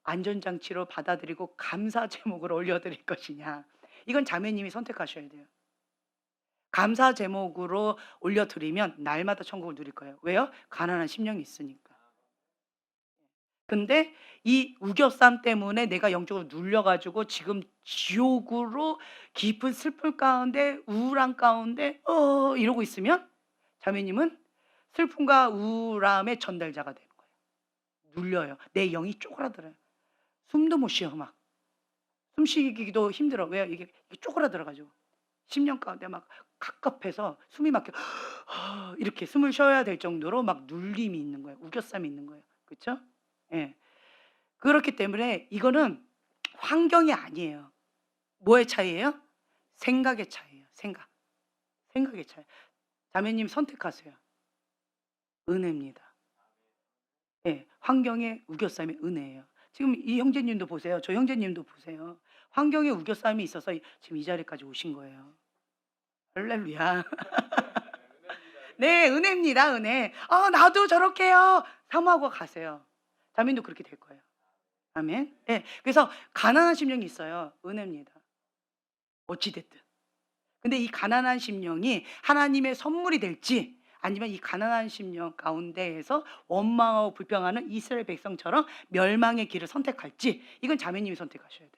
안전장치로 받아들이고 감사 제목으로 올려드릴 것이냐. 이건 자매님이 선택하셔야 돼요. 감사 제목으로 올려드리면 날마다 천국을 누릴 거예요. 왜요? 가난한 심령이 있으니까. 근데 이 우겨쌈 때문에 내가 영적으로 눌려 가지고 지금 지옥으로 깊은 슬픔 가운데 우울함 가운데 이러고 있으면 자매님은 슬픔과 우울함의 전달자가 되는 거예요. 눌려요. 내 영이 쪼그라들어요. 숨도 못 쉬어 막. 숨쉬기도 힘들어. 왜요? 이게 쪼그라들어 가지고. 심령 가운데 막 갑갑해서 숨이 막혀 이렇게 숨을 쉬어야 될 정도로 막 눌림이 있는 거예요. 우겨쌈이 있는 거예요. 그쵸? 예. 그렇기 때문에 이거는 환경이 아니에요. 뭐의 차이예요? 생각의 차이예요. 생각. 생각의 차이. 자매님 선택하세요. 은혜입니다. 예. 환경의 우겨쌈이 은혜예요. 지금 이 형제님도 보세요. 저 형제님도 보세요. 환경의 우겨쌈이 있어서 지금 이 자리까지 오신 거예요. 할렐루야. 네, 은혜입니다. 은혜. 나도 저렇게요. 사모하고 가세요. 자매님도 그렇게 될 거예요. 아멘. 예. 그래서 가난한 심령이 있어요. 은혜입니다. 어찌 됐든. 근데 이 가난한 심령이 하나님의 선물이 될지, 아니면 이 가난한 심령 가운데에서 원망하고 불평하는 이스라엘 백성처럼 멸망의 길을 선택할지, 이건 자매님이 선택하셔야 돼요.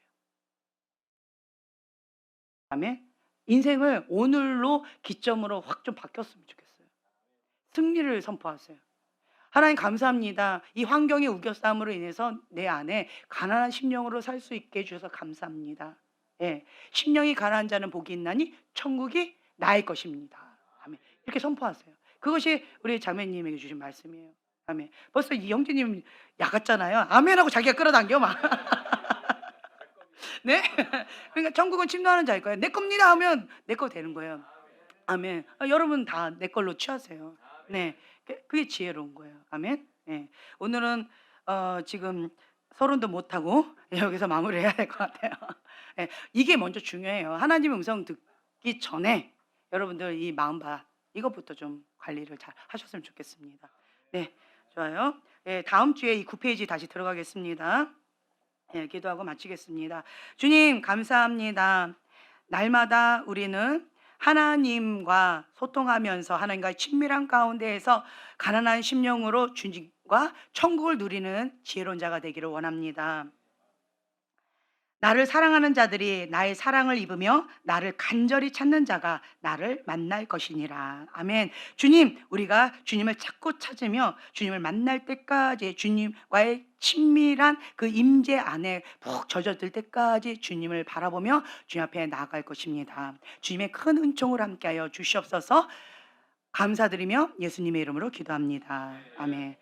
아멘. 인생을 오늘로 기점으로 확 좀 바뀌었으면 좋겠어요. 승리를 선포하세요. 하나님 감사합니다. 이 환경의 우겨쌈으로 인해서 내 안에 가난한 심령으로 살 수 있게 해 주셔서 감사합니다. 예. 심령이 가난한 자는 복이 있나니 천국이 나의 것입니다. 아멘. 이렇게 선포하세요. 그것이 우리 자매님에게 주신 말씀이에요. 아멘. 벌써 이 형제님 야갔잖아요. 아멘하고 자기가 끌어당겨 막. 네? 그러니까 천국은 침노하는 자일 거예요. 내 겁니다 하면 내 거 되는 거예요. 아멘. 여러분 다 내 걸로 취하세요. 네. 그게 지혜로운 거예요. 아멘. 예. 오늘은 지금 서론도 못 하고 여기서 마무리해야 될 것 같아요. 예. 이게 먼저 중요해요. 하나님의 음성 듣기 전에 여러분들 이 마음밭 이것부터 좀 관리를 잘 하셨으면 좋겠습니다. 네. 좋아요. 예, 다음 주에 이 9페이지 다시 들어가겠습니다. 예, 기도하고 마치겠습니다. 주님 감사합니다. 날마다 우리는 하나님과 소통하면서 하나님과의 친밀한 가운데에서 가난한 심령으로 주님과 천국을 누리는 지혜로운 자가 되기를 원합니다. 나를 사랑하는 자들이 나의 사랑을 입으며 나를 간절히 찾는 자가 나를 만날 것이니라. 아멘. 주님, 우리가 주님을 찾고 찾으며 주님을 만날 때까지 주님과의 친밀한 그 임재 안에 푹 젖어들 때까지 주님을 바라보며 주님 앞에 나아갈 것입니다. 주님의 큰 은총을 함께하여 주시옵소서. 감사드리며 예수님의 이름으로 기도합니다. 아멘.